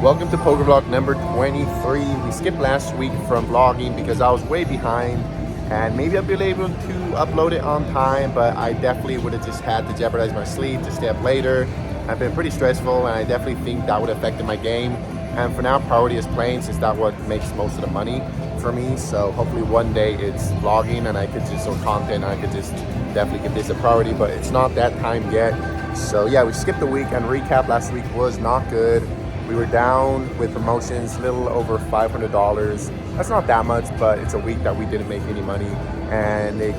Welcome to Poker Vlog number 23. We skipped last week from vlogging because I was way behind, and maybe I'll be able to upload it on time, but I definitely would have just had to jeopardize my sleep to stay up later. I've been pretty stressful, and I definitely think that would have affected my game. And for now, priority is playing, since that's what makes most of the money for me. So hopefully one day it's vlogging and I could just, or content, I could just definitely give this a priority, but it's not that time yet. So yeah, we skipped a week, and recap last week was not good. We were down with promotions, a little over $500. That's not that much, but it's a week that we didn't make any money. And it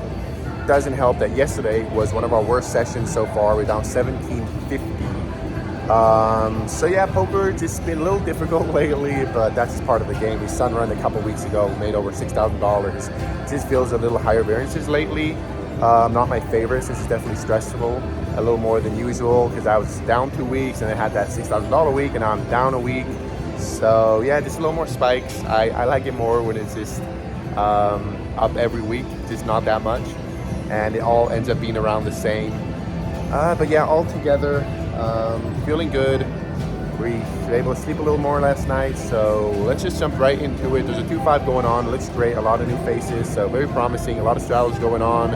doesn't help that yesterday was one of our worst sessions so far. We're down 1750. So yeah, poker just been a little difficult lately, but that's just part of the game. We sun run a couple weeks ago, made over $6,000. Just feels a little higher variances lately. Not my favorite, since it's definitely stressful, a little more than usual, because I was down 2 weeks and I had that $6,000 week, and now I'm down a week. So yeah, just a little more spikes. I like it more when it's just up every week, just not that much, and it all ends up being around the same. But yeah, all together, feeling good. We were able to sleep a little more last night, so let's just jump right into it. There's a 2-5 going on. It looks great. A lot of new faces, so very promising. A lot of strategies going on.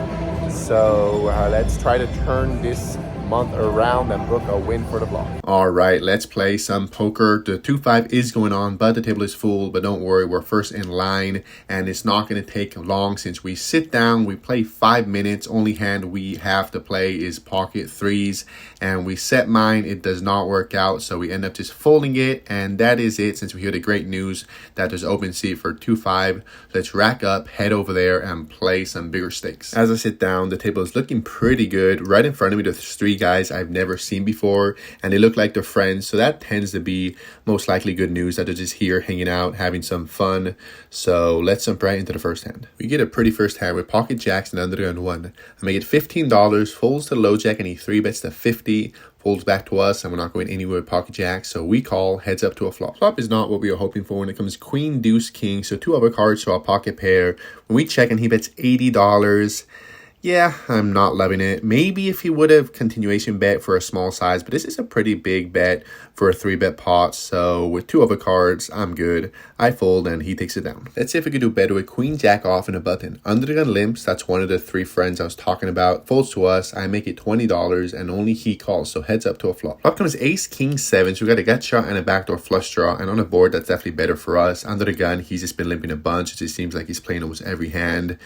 So let's try to turn this month around and book a win for the vlog. All right, let's play some poker. The 2-5 is going on, but the table is full. But don't worry, we're first in line, and it's not going to take long since we sit down. We play 5 minutes. Only hand we have to play is pocket threes, and we set mine. It does not work out, so we end up just folding it, and that is it. Since we hear the great news that there's open seat for 2-5, let's rack up, head over there, and play some bigger stakes. As I sit down, the table is looking pretty good. Right in front of me, there's 3 guys I've never seen before, and they look like they're friends, so that tends to be most likely good news that they're just here hanging out, having some fun. So let's jump right into the first hand. We get a pretty first hand with pocket jacks and under the gun 1. I make it $15, folds to low jack, and he 3-bets to 50, folds back to us, and we're not going anywhere with pocket jacks, so we call, heads up to a flop. Flop is not what we were hoping for when it comes queen, deuce, king, so 2 other cards, so a pocket pair. When we check and he bets $80, yeah, I'm not loving it. Maybe if he would have continuation bet for a small size, but this is a pretty big bet for a 3-bet pot. So with 2 other cards, I'm good. I fold and he takes it down. Let's see if we could do better with queen jack off and a button. Under the gun limps, that's one of the 3 friends I was talking about. Folds to us, I make it $20 and only he calls, so heads up to a flop. Flop comes ace, king, 7, so we got a gut shot and a backdoor flush draw, and on the board that's definitely better for us. Under the gun, he's just been limping a bunch. It just seems like he's playing almost every hand.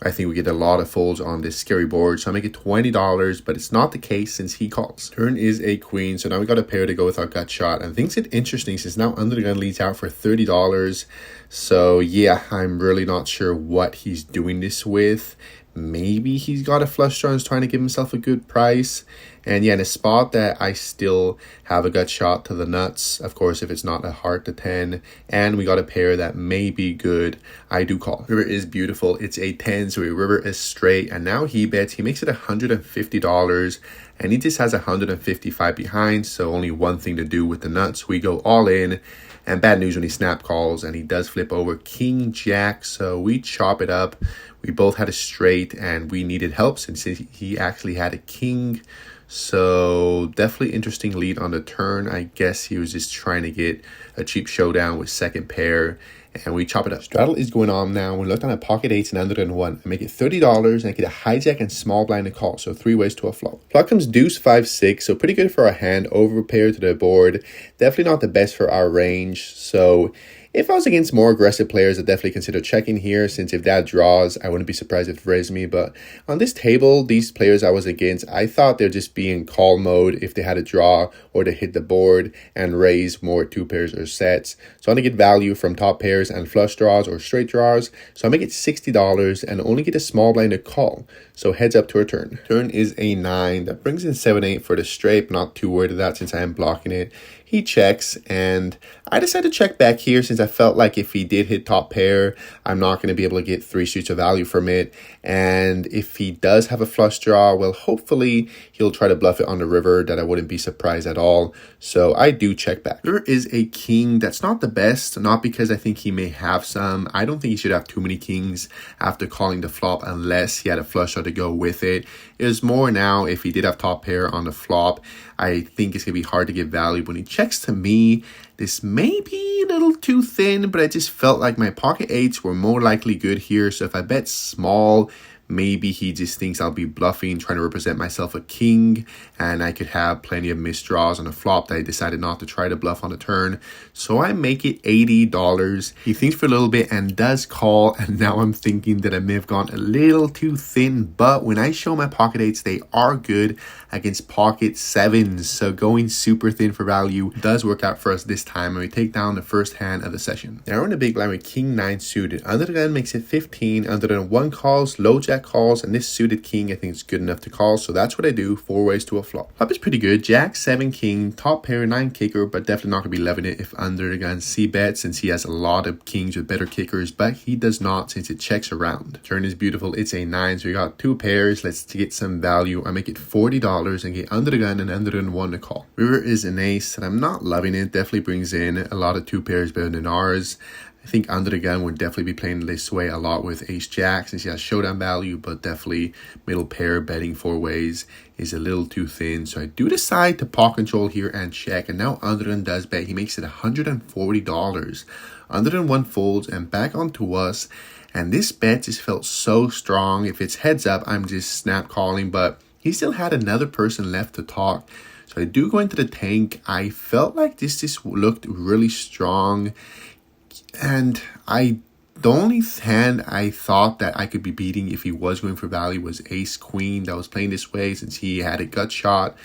I think we get a lot of folds on this scary board, so I make it $20, but it's not the case since he calls. Turn is a queen, so now we got a pair to go with our gut shot, and things get interesting since now under the gun leads out for $30. So yeah, I'm really not sure what he's doing this with. Maybe he's got a flush draw and is trying to give himself a good price. And yeah, in a spot that I still have a gut shot to the nuts, of course, if it's not a heart to 10, and we got a pair that may be good, I do call. River is beautiful. It's a 10, so we river is straight, and now he bets. He makes it $150, and he just has 155 behind, so only one thing to do with the nuts. We go all in. And bad news when he snap calls, and he does flip over king jack, so we chop it up. We both had a straight, and we needed help since he actually had a king. So definitely interesting lead on the turn. I guess he was just trying to get a cheap showdown with second pair, and we chop it up. Straddle is going on now. We looked on a pocket 8s and under the gun 1. I make it $30 and I get a hijack and small blind to call, so 3 ways to a flop. Flop comes deuce, 5, 6, so pretty good for our hand, over pair to the board. Definitely not the best for our range, so if I was against more aggressive players, I'd definitely consider checking here, since if that draws, I wouldn't be surprised if it raised me. But on this table, these players I was against, I thought they'd just be in call mode if they had a draw or to hit the board and raise more 2 pairs or sets. So I'm going to get value from top pairs and flush draws or straight draws. So I make it $60 and only get a small blind to call. So heads up to our turn. Turn is a 9. That brings in 7-8 for the straight. Not too worried of that since I am blocking it. He checks, and I decided to check back here since I felt like if he did hit top pair, I'm not going to be able to get 3 streets of value from it. And if he does have a flush draw, well, hopefully he'll try to bluff it on the river. That I wouldn't be surprised at all. So I do check back. There is a king. That's not the best, not because I think he may have some. I don't think he should have too many kings after calling the flop unless he had a flush draw to go with it. It was more now if he did have top pair on the flop. I think it's going to be hard to get value when he checks to me. This may be a little too thin, but I just felt like my pocket eights were more likely good here. So if I bet small, maybe he just thinks I'll be bluffing, trying to represent myself a king, and I could have plenty of missed draws on a flop that I decided not to try to bluff on a turn. So I make it $80. He thinks for a little bit and does call, and now I'm thinking that I may have gone a little too thin, but when I show my pocket eights, they are good against pocket sevens. So going super thin for value does work out for us this time, and we take down the first hand of the session. Now we're in a big line with king 9 suited. Under the gun makes it 15. Under the gun 1 calls, low jack calls, and this suited king I think is good enough to call, so that's what I do. 4 ways to a flop. Flop is pretty good. Jack 7 king, top pair 9 kicker, but definitely not gonna be loving it if under the gun C bet, since he has a lot of kings with better kickers, but he does not since it checks around. Turn is beautiful. It's a 9, so we got 2 pairs. Let's get some value. I make it $40 and get under the gun and under the gun 1 to call. River is an ace, and I'm not loving it. Definitely brings in a lot of 2 pairs better than ours. I think under the gun would definitely be playing this way a lot with ace jack since he has showdown value, but definitely middle pair betting 4 ways is a little too thin. So I do decide to pot control here and check, and now under the gun does bet. He makes it $140. Under the gun 1 folds and back onto us, and this bet just felt so strong. If it's heads up, I'm just snap calling, but he still had another person left to talk. So I do go into the tank. I felt like this just looked really strong. And the only hand I thought that I could be beating if he was going for value was ace queen that was playing this way since he had a gut shot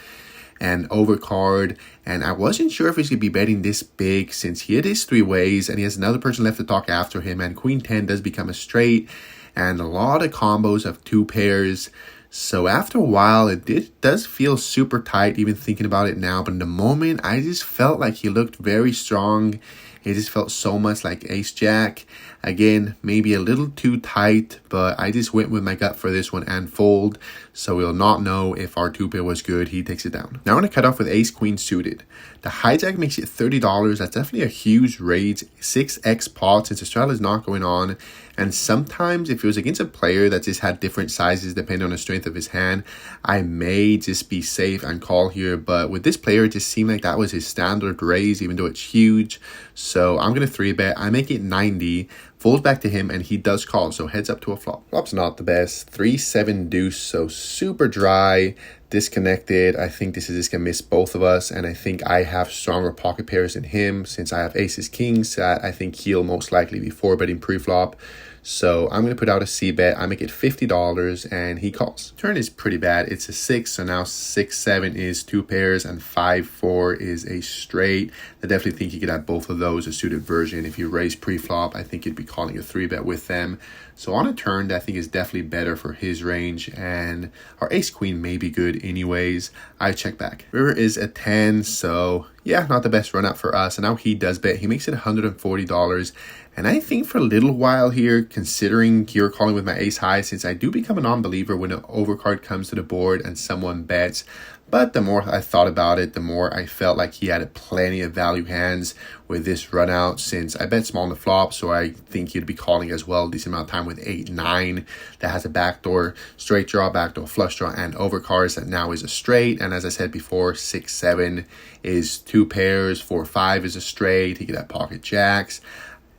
and overcard. And I wasn't sure if he should be betting this big since he had his 3 ways and he has another person left to talk after him. And queen 10 does become a straight and a lot of combos of 2 pairs. So after a while, it does feel super tight even thinking about it now. But in the moment, I just felt like he looked very strong. It just felt so much like ace jack. Again, maybe a little too tight, but I just went with my gut for this one and fold. So we'll not know if our 2 pair was good. He takes it down. Now I'm going to cut off with ace queen suited. The hijack makes it $30. That's definitely a huge raise. 6x pot since the straddle is not going on. And sometimes if it was against a player that just had different sizes depending on the strength of his hand, I may just be safe and call here. But with this player, it just seemed like that was his standard raise, even though it's huge. So I'm going to 3-bet. I make it 90. Folds back to him and he does call, so heads up to a flop. Flop's not the best. 3-7 deuce, so super dry, disconnected. I think this is just gonna miss both of us, and I think I have stronger pocket pairs than him since I have aces kings. I think he'll most likely be 4-betting pre-flop. So I'm going to put out a C bet. I make it $50 and he calls. Turn is pretty bad. It's a 6. So now 6-7 is 2 pairs and 5-4 is a straight. I definitely think you could have both of those, a suited version. If you raise pre-flop, I think you'd be calling a 3-bet with them. So on a turn that I think is definitely better for his range, and our ace queen may be good anyways. I check back. River is a 10, so yeah, not the best run out for us. And now he does bet. He makes it $140. And I think for a little while here, considering you're calling with my ace high, since I do become a non-believer when an overcard comes to the board and someone bets. But the more I thought about it, the more I felt like he had plenty of value hands with this run out, since I bet small on the flop, so I think he'd be calling as well a decent amount of time with 8-9 that has a backdoor straight draw, backdoor flush draw, and overcards that now is a straight. And as I said before, 6-7 is 2 pairs, 4-5 is a straight. He could have pocket jacks.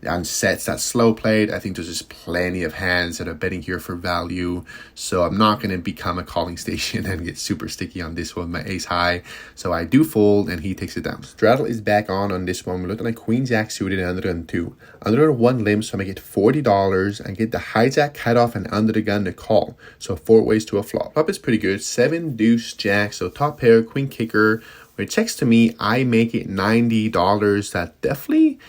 On sets that slow played, I think there's just plenty of hands that are betting here for value. So I'm not going to become a calling station and get super sticky on this one, my ace high. So I do fold and he takes it down. Straddle is back on this one. We're looking at queen jack suited and under the gun 2. Under the 1 limb, so I make it $40 and get the hijack cut off and under the gun to call. So 4 ways to a flop. Flop is pretty good. 7 deuce jack, so top pair, queen kicker. When it checks to me, I make it $90. That definitely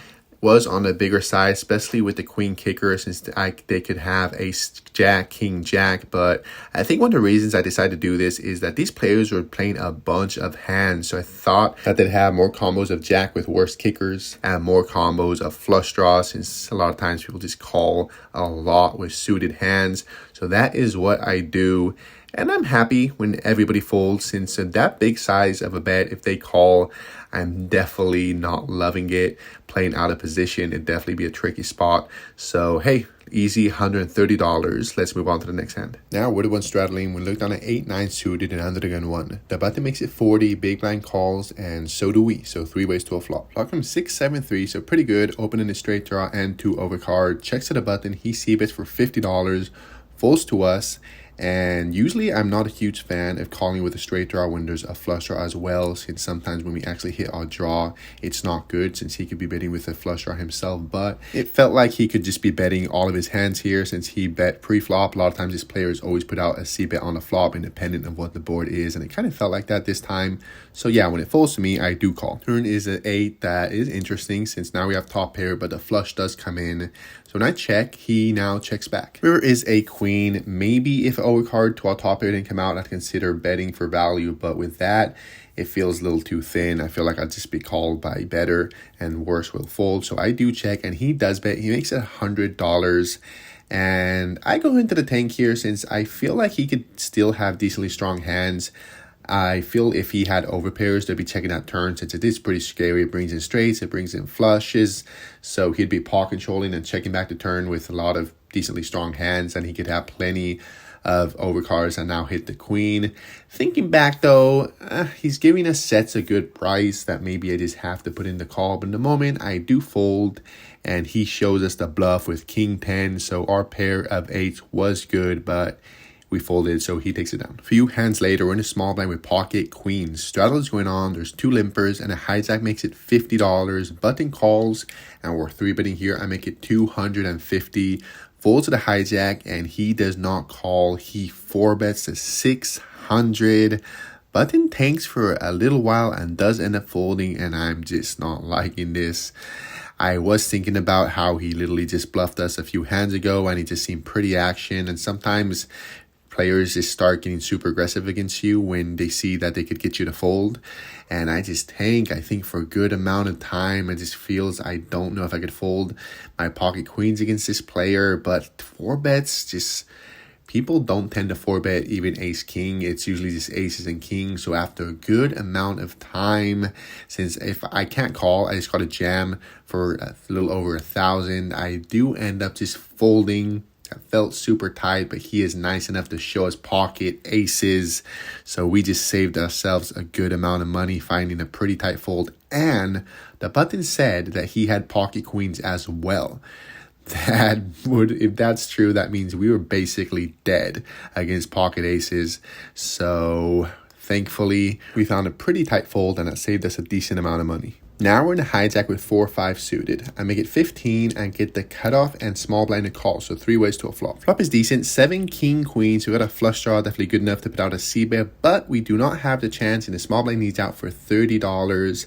was on the bigger side, especially with the queen kicker, since they could have ace jack, king jack. But I think one of the reasons I decided to do this is that these players were playing a bunch of hands. So I thought that they'd have more combos of jack with worse kickers and more combos of flush draws, since a lot of times people just call a lot with suited hands. So that is what I do. And I'm happy when everybody folds, since that big size of a bet, if they call, I'm definitely not loving it. Playing out of position, it'd definitely be a tricky spot. So hey, easy $130. Let's move on to the next hand. Now we're the one straddling. We looked on an 8-9 suited and under the gun 1. The button makes it 40, big blind calls, and so do we. So 3 ways to a flop. Lock from 6-7-3, so pretty good. Opening a straight draw and 2 overcard. Checks to the button. He c-bets for $50. Folds to us. And usually I'm not a huge fan of calling with a straight draw when there's a flush draw as well, since sometimes when we actually hit our draw, it's not good since he could be betting with a flush draw himself. But it felt like he could just be betting all of his hands here since he bet pre-flop. A lot of times his players always put out a c-bet on the flop independent of what the board is, and it kind of felt like that this time. So yeah, when it folds to me, I do call. Turn is an 8. That is interesting since now we have top pair, but the flush does come in. So when I check, he now checks back. River is a queen. Maybe if overcard to our top pair didn't come out, I'd consider betting for value. But with that, it feels a little too thin. I feel like I'd just be called by better and worse will fold. So I do check, and he does bet. He makes it $100. And I go into the tank here since I feel like he could still have decently strong hands. I feel if he had overpairs, they'd be checking that turn since it is pretty scary. It brings in straights, it brings in flushes. So he'd be pot controlling and checking back the turn with a lot of decently strong hands, and he could have plenty of overcards and now hit the queen. Thinking back though, he's giving us sets a good price that maybe I just have to put in the call. But in the moment, I do fold, and he shows us the bluff with king 10. So our pair of 8s was good, but we folded, so he takes it down. A few hands later, we're in a small blind with pocket queens. Straddle is going on. There's 2 limpers, and a hijack makes it $50. Button calls, and we're 3-betting here. I make it $250. Folds to the hijack, and he does not call. He 4-bets to $600. Button tanks for a little while and does end up folding, and I'm just not liking this. I was thinking about how he literally just bluffed us a few hands ago, and he just seemed pretty action. And sometimes players just start getting super aggressive against you when they see that they could get you to fold. And I just tank, I think, for a good amount of time. It just feels I don't know if I could fold my pocket queens against this player. But 4-bets, just people don't tend to 4-bet even ace king. It's usually just aces and kings. So after a good amount of time, since if I can't call, I just got a jam for a little over 1,000. I do end up just folding. I felt super tight, but he is nice enough to show us pocket aces. So we just saved ourselves a good amount of money finding a pretty tight fold. And the button said that he had pocket queens as well. That would, if that's true, that means we were basically dead against pocket aces. So thankfully, we found a pretty tight fold, and it saved us a decent amount of money. Now we're in a hijack with 4-5 suited. I make it 15 and get the cutoff and small blind to call. So 3 ways to a flop. Flop is decent. 7 king queens. We got a flush draw, definitely good enough to put out a c-bet, but we do not have the chance, and the small blind needs out for $30.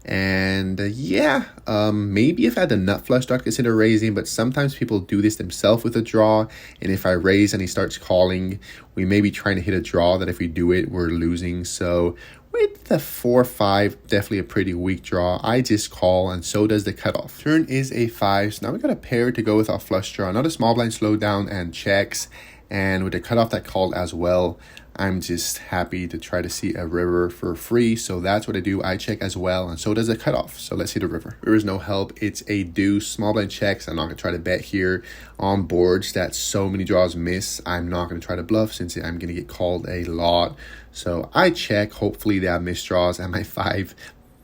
And maybe if I had a nut flush, I'd consider raising, but sometimes people do this themselves with a draw, and if I raise and he starts calling, we may be trying to hit a draw that if we do it, we're losing. So with the 4-5, definitely a pretty weak draw. I just call, and so does the cutoff. Turn is a 5, so now we got a pair to go with our flush draw. Another small blind slow down and checks, and with the cutoff that called as well, I'm just happy to try to see a river for free. So that's what I do. I check as well, and so does the cutoff. So let's see the river. There is no help. It's a deuce. Small blind checks. I'm not going to try to bet here on boards that so many draws miss. I'm not going to try to bluff since I'm going to get called a lot. So I check. Hopefully they have missed draws, and my 5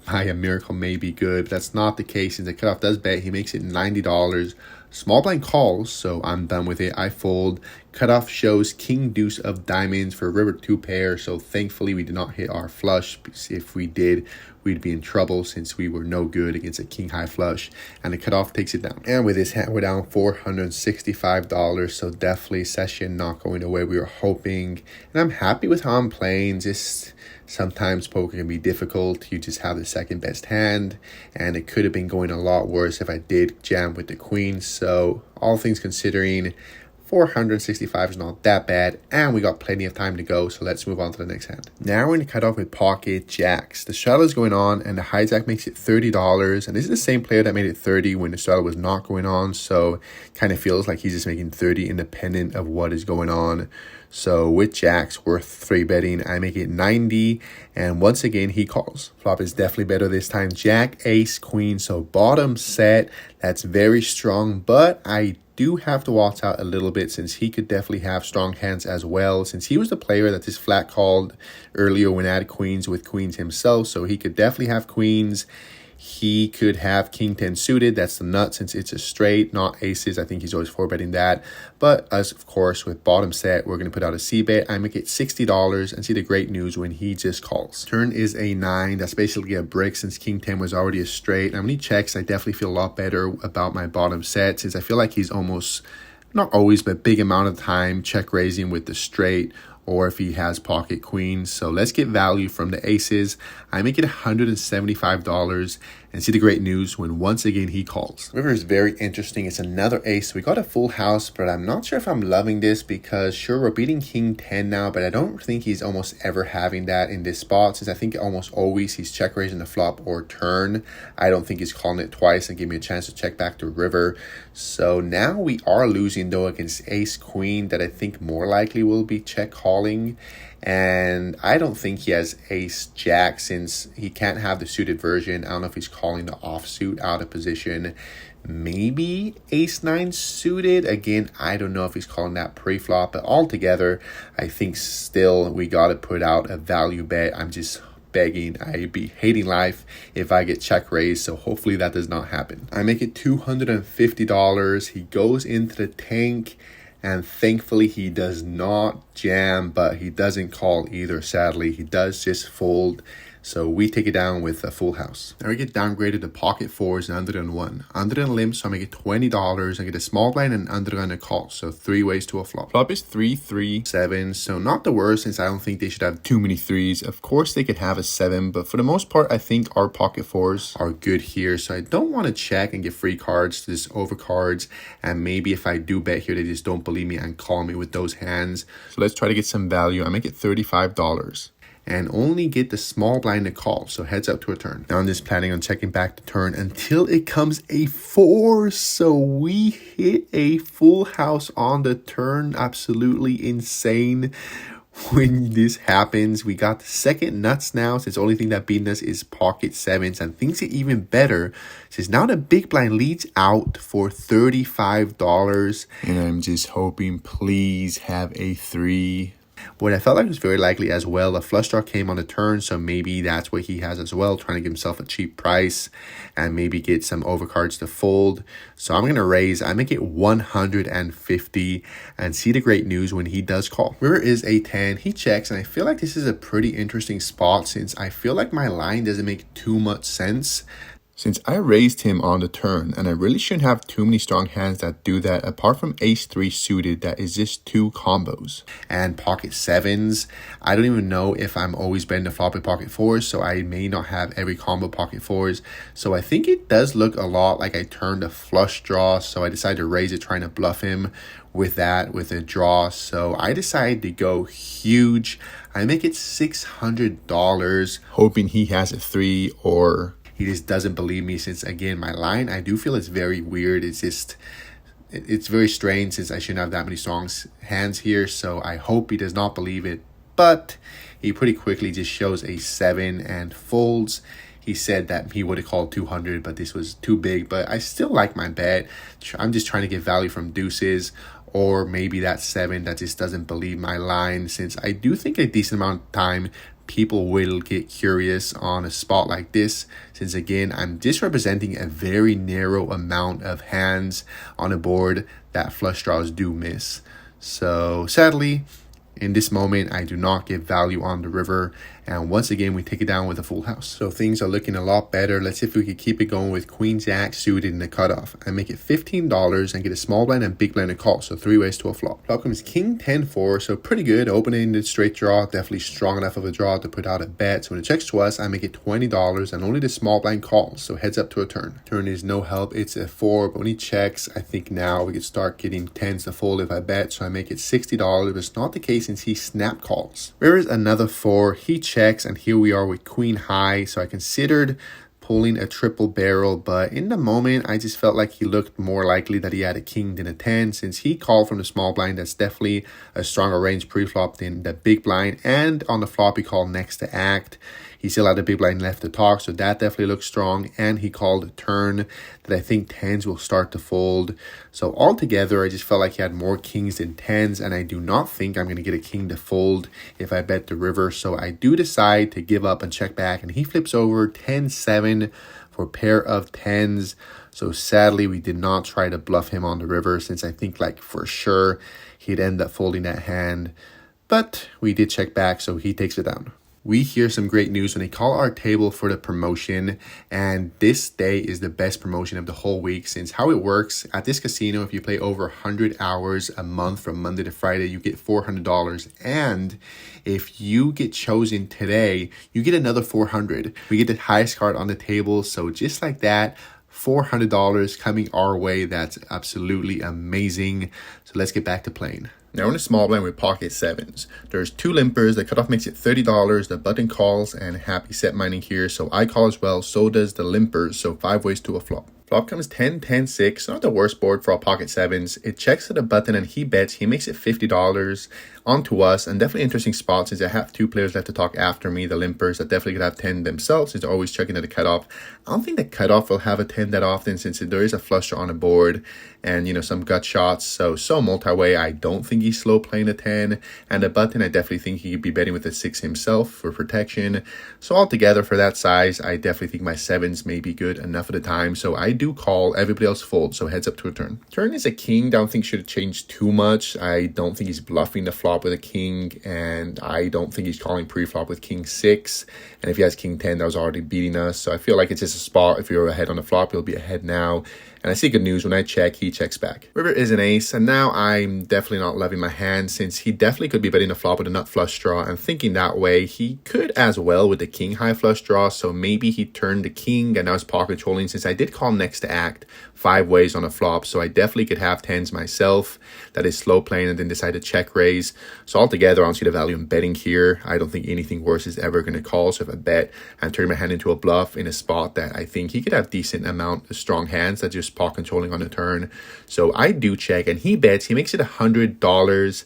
by a miracle may be good. But that's not the case since the cutoff does bet. He makes it $90. Small blind calls, so I'm done with it. I fold. Cutoff shows king deuce of diamonds for river 2 pair, so thankfully we did not hit our flush, because if we did, we'd be in trouble since we were no good against a king high flush, and the cutoff takes it down. And with his hand, we're down $465, so definitely session not going the way we were hoping. And I'm happy with how I'm playing. Just sometimes poker can be difficult. You just have the second best hand, and it could have been going a lot worse if I did jam with the queen. So all things considering, 465 is not that bad, and we got plenty of time to go, so let's move on to the next hand. Now we're going to cut off with pocket jacks. The straddle is going on, and the hijack makes it $30, and this is the same player that made it 30 when the straddle was not going on, so kind of feels like he's just making 30 independent of what is going on. So with jacks worth 3-betting, I make it 90, and once again he calls. Flop is definitely better this time. Jack, ace, queen, so bottom set, that's very strong, but I do have to watch out a little bit since he could definitely have strong hands as well, since he was the player that just flat called earlier when I had queens with queens himself, so he could definitely have queens. He could have king 10 suited. That's the nut since it's a straight, not aces. I think he's always 4-betting that. But as of course with bottom set, we're going to put out a c-bet. I make it $60 and see the great news when he just calls. Turn is a 9. That's basically a brick since king 10 was already a straight. How many checks? I definitely feel a lot better about my bottom set since I feel like he's almost, not always, but big amount of time check raising with the straight, or if he has pocket queens. So let's get value from the aces. I make it $175 and see the great news when once again he calls. River is very interesting. It's another ace. We got a full house, but I'm not sure if I'm loving this because sure, we're beating king 10 now, but I don't think he's almost ever having that in this spot since I think almost always he's check raising the flop or turn. I don't think he's calling it twice and give me a chance to check back to river. So now we are losing though against ace queen that I think more likely will be check calling. And I don't think he has ace jack since he can't have the suited version. I don't know if he's calling the offsuit out of position. Maybe ace 9 suited. Again, I don't know if he's calling that pre-flop, but altogether, I think still we got to put out a value bet. I'm just begging. I'd be hating life if I get check raised, so hopefully that does not happen. I make it $250. He goes into the tank, and thankfully he does not jam, but he doesn't call either, sadly. He does just fold. So we take it down with a full house. Now we get downgraded to pocket fours and under than one. Under than limp, so I make it $20. I get a small blind and under than a call. So 3 ways to a flop. Flop is 3, 3, 7. So not the worst since I don't think they should have too many threes. Of course they could have a 7, but for the most part, I think our pocket fours are good here. So I don't want to check and get free cards to just over cards. And maybe if I do bet here, they just don't believe me and call me with those hands. So let's try to get some value. I make it $35. And only get the small blind to call, so heads up to a turn. Now I'm just planning on checking back the turn until it comes a 4, so we hit a full house on the turn. Absolutely insane when this happens. We got the second nuts now, since the only thing that beating us is pocket 7s, and things get even better since now the big blind leads out for $35, and I'm just hoping please have a 3. What I felt like was very likely as well, a flush draw came on the turn, so maybe that's what he has as well, trying to give himself a cheap price and maybe get some overcards to fold. So I'm going to raise. I make it $150 and see the great news when he does call. River is a 10. He checks, and I feel like this is a pretty interesting spot since I feel like my line doesn't make too much sense. Since I raised him on the turn, and I really shouldn't have too many strong hands that do that, apart from ace 3 suited, that is just 2 combos. And pocket 7s, I don't even know if I'm always betting the flop with pocket 4s, so I may not have every combo pocket 4s. So I think it does look a lot like I turned a flush draw, so I decided to raise it, trying to bluff him with that, with a draw. So I decided to go huge. I make it $600, hoping he has a 3 or he just doesn't believe me since, again, my line, I do feel it's very weird. It's just, it's very strange since I shouldn't have that many strong hands here. So I hope he does not believe it. But he pretty quickly just shows a 7 and folds. He said that he would have called 200, but this was too big. But I still like my bet. I'm just trying to get value from deuces, or maybe that 7 that just doesn't believe my line, since I do think a decent amount of time people will get curious on a spot like this, since again I'm just representing a very narrow amount of hands on a board that flush draws do miss. So sadly, In this moment, I do not get value on the river. And once again, we take it down with a full house. So things are looking a lot better. Let's see if we could keep it going with Queen Jack suited in the cutoff. I make it $15 and get a small blind and big blind to call. So 3 ways to a flop. Flop comes King 10-4. So pretty good. Opening the straight draw. Definitely strong enough of a draw to put out a bet. So when it checks to us, I make it $20 and only the small blind calls. So heads up to a turn. Turn is no help. It's a 4. But when he checks, I think now we could start getting 10s to fold if I bet. So I make it $60. But it's not the case since he snap calls. There is another 4. He checks. And here we are with Queen High. So I considered pulling a triple barrel, but in the moment I just felt like he looked more likely that he had a king than a 10. Since he called from the small blind, that's definitely a stronger range pre-flop than the big blind, and on the flop he called next to act. He still had a big blind left to talk, so that definitely looks strong. And he called a turn that I think 10s will start to fold. So altogether, I just felt like he had more kings than 10s. And I do not think I'm going to get a king to fold if I bet the river. So I do decide to give up and check back. And he flips over 10-7 for a pair of 10s. So sadly, we did not try to bluff him on the river, since I think like for sure he'd end up folding that hand. But we did check back, so he takes it down. We hear some great news when they call our table for the promotion, and this day is the best promotion of the whole week, since how it works at this casino, if you play over 100 hours a month from Monday to Friday, you get $400, and if you get chosen today, you get another $400. We get the highest card on the table, so just like that, $400 coming our way. That's absolutely amazing. So let's get back to playing. Now we're in a small blind with pocket 7s. There's 2 limpers. The cutoff makes it $30. The button calls and happy set mining here. So I call as well. So does the limpers. So 5 ways to a flop. Flop comes 10-10-6. Not the worst board for our pocket 7s. It checks to the button and he bets. He makes it $50 onto us. And definitely interesting spot since I have 2 players left to talk after me. The limpers that definitely could have 10 themselves since they're always checking at the cutoff. I don't think the cutoff will have a 10 that often since there is a flush draw on the board. And, you know, some gut shots. So multi-way, I don't think he's slow playing a 10. And the button, I definitely think he could be betting with a 6 himself for protection. So altogether, for that size, I definitely think my 7s may be good enough at the time. So I do call. Everybody else folds. So heads up to a turn. Turn is a king. Don't think should have changed too much. I don't think he's bluffing the flop with a king. And I don't think he's calling pre-flop with king 6. And if he has king 10, that was already beating us. So I feel like it's just a spot. If you're ahead on the flop, you'll be ahead now. And I see good news when I check, he checks back. River is an ace, and now I'm definitely not loving my hand since he definitely could be betting a flop with a nut flush draw. And thinking that way, he could as well with the king high flush draw. So maybe he turned the king and now he's pocket controlling since I did call next to act 5 ways on a flop. So I definitely could have 10s myself that is slow playing and then decide to check raise. So altogether, I don't see the value in betting here. I don't think anything worse is ever going to call. So if I bet and turn my hand into a bluff in a spot that I think he could have decent amount of strong hands that just pot controlling on the turn. So I do check and he bets. He makes it $100.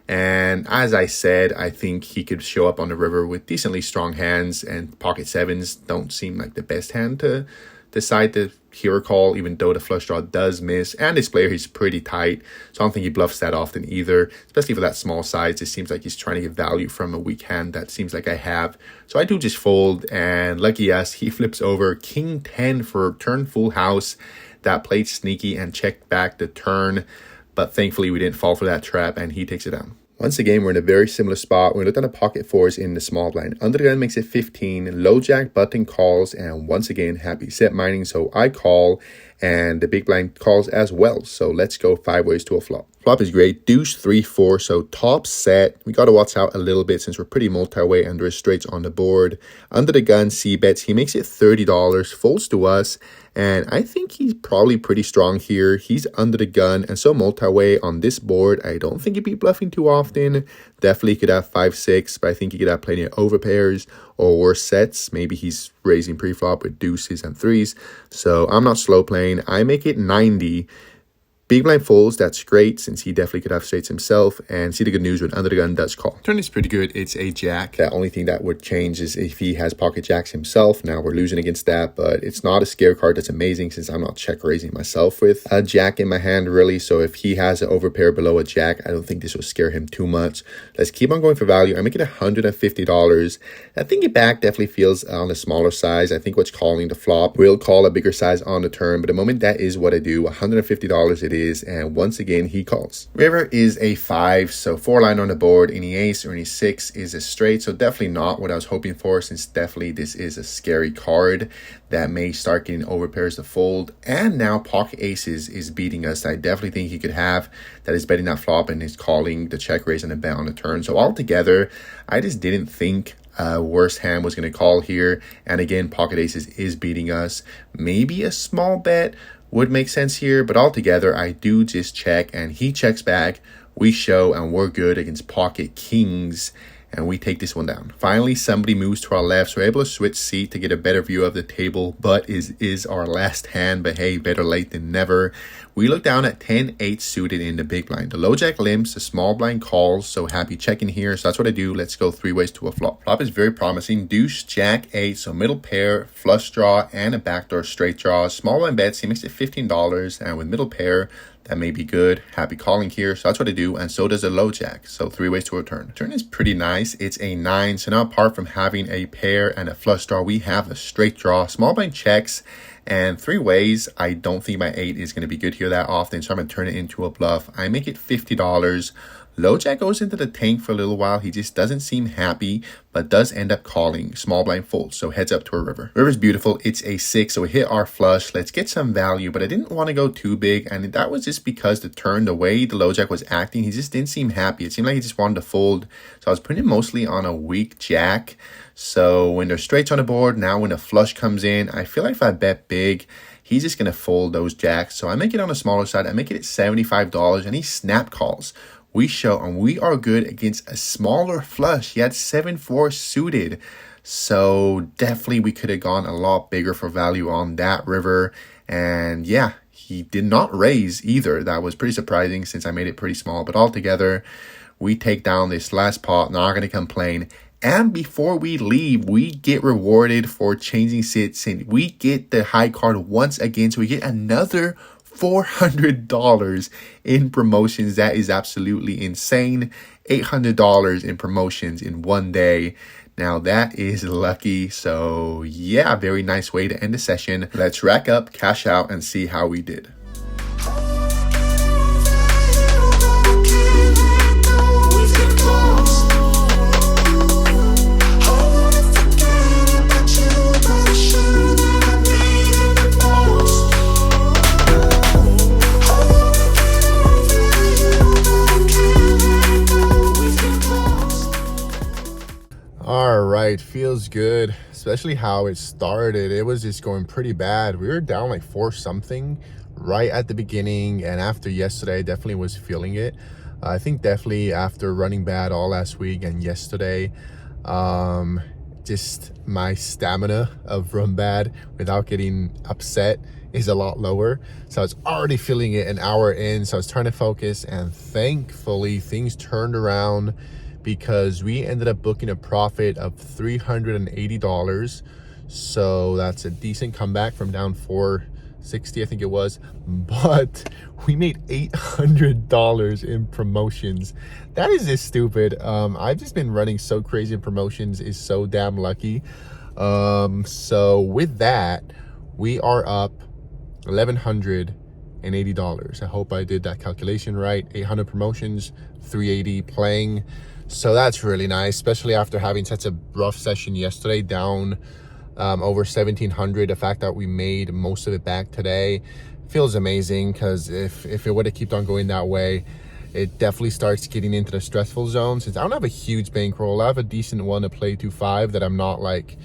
And as I said, I think he could show up on the river with decently strong hands, and pocket 7s don't seem like the best hand to decide to hero call, even though the flush draw does miss. And this player, he's pretty tight, so I don't think he bluffs that often either, especially for that small size. It seems like he's trying to get value from a weak hand that seems like I have. So I do just fold, and lucky us, he flips over king 10 for turn full house. That played sneaky and checked back the turn, but thankfully we didn't fall for that trap and he takes it down. Once again, we're in a very similar spot. We looked at the pocket 4s in the small blind. Under the gun makes it 15. Low jack button calls, and once again, happy set mining. So I call, and the big blind calls as well. So let's go 5 ways to a flop. Flop is great. Deuce 3-4. So top set. We got to watch out a little bit since we're pretty multi-way and there is straights on the board. Under the gun, C bets. He makes it $30. Folds to us. And I think he's probably pretty strong here. He's under the gun and so multi-way on this board. I don't think he'd be bluffing too often. Definitely could have 5-6, but I think he could have plenty of overpairs or worse sets. Maybe he's raising pre-flop with deuces and 3s. So I'm not slow playing. I make it 90. Big blind folds, that's great since he definitely could have straights himself. And see the good news when under the gun does call. Turn is pretty good. It's a jack. The only thing that would change is if he has pocket jacks himself. Now we're losing against that, but it's not a scare card that's amazing since I'm not check raising myself with a jack in my hand really. So if he has an overpair below a jack, I don't think this will scare him too much. Let's keep on going for value. I make it $150. I think it back definitely feels on the smaller size. I think what's calling the flop will call a bigger size on the turn, but the moment that is what I do. $150 it is, and once again he calls. River is a 5, so 4 line on the board. Any ace or any 6 is a straight, so definitely not what I was hoping for, since definitely this is a scary card that may start getting overpairs to fold. And now pocket aces is beating us. I definitely think he could have that is betting that flop and is calling the check raise and a bet on the turn. So altogether, I just didn't think worst hand was going to call here. And again, pocket aces is beating us. Maybe a small bet would make sense here, but altogether I do just check and he checks back. We show and we're good against pocket kings, and we take this one down. Finally, somebody moves to our left, so we're able to switch seat to get a better view of the table, but is our last hand. But hey, better late than never. We look down at 10-8 suited in the big blind. The low jack limps, the small blind calls, so happy checking here. So that's what I do. Let's go 3 ways to a flop. Flop is very promising. Deuce, jack, 8, so middle pair, flush draw, and a backdoor straight draw. Small blind bets, he makes it $15, and with middle pair, that may be good. Happy calling here, so that's what I do, and so does a low jack. So 3 ways to a turn. Turn is pretty nice. It's a 9, so now apart from having a pair and a flush draw, we have a straight draw. Small blind checks, and 3 ways. I don't think my 8 is going to be good here that often, so I'm going to turn it into a bluff. I make it $50. Low jack goes into the tank for a little while. He just doesn't seem happy, but does end up calling. Small blind folds, so heads up to a river. River's beautiful. It's a 6, so we hit our flush. Let's get some value, but I didn't want to go too big, and that was just because the turn, the way the low jack was acting, he just didn't seem happy. It seemed like he just wanted to fold, so I was putting mostly on a weak jack. So when there's straights on the board, now when a flush comes in, I feel like if I bet big, he's just going to fold those jacks. So I make it on the smaller side. I make it at $75, and he snap calls. We show, and we are good against a smaller flush. He had 7-4 suited. So definitely we could have gone a lot bigger for value on that river. And yeah, he did not raise either. That was pretty surprising since I made it pretty small. But altogether, we take down this last pot. Not going to complain. And before we leave, we get rewarded for changing sits, and we get the high card once again. So we get another $400 in promotions. That is absolutely insane. $800 in promotions in one day. Now that is lucky. So yeah, very nice way to end the session. Let's rack up, cash out, and see how we did. All right, feels good, especially how it started. It was just going pretty bad. We were down like 4 something right at the beginning, and after yesterday, I definitely was feeling it. I think definitely after running bad all last week and yesterday, just my stamina of run bad without getting upset is a lot lower. So I was already feeling it an hour in, so I was trying to focus, and thankfully things turned around, because we ended up booking a profit of $380. So that's a decent comeback from down 460, I think it was. But we made $800 in promotions. That is just stupid. I've just been running so crazy in promotions. Is so damn lucky. So with that, we are up $1,180. I hope I did that calculation right. 800 promotions, 380 playing. So that's really nice, especially after having such a rough session yesterday, down over 1,700. The fact that we made most of it back today feels amazing, because if it would have kept on going that way, it definitely starts getting into the stressful zone. Since I don't have a huge bankroll, I have a decent one to play 2-5 that I'm not like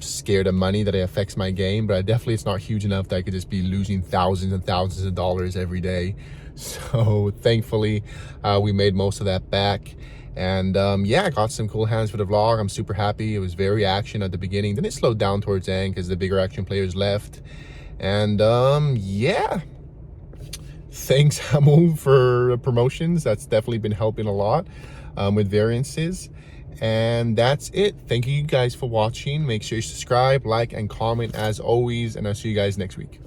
scared of money that it affects my game, but definitely it's not huge enough that I could just be losing thousands and thousands of dollars every day. So thankfully we made most of that back. And yeah, I got some cool hands for the vlog. I'm super happy. It was very action at the beginning. Then it slowed down towards the end because the bigger action players left. And yeah, thanks Jamul for promotions. That's definitely been helping a lot with variances. And that's it. Thank you guys for watching. Make sure you subscribe, like, and comment as always. And I'll see you guys next week.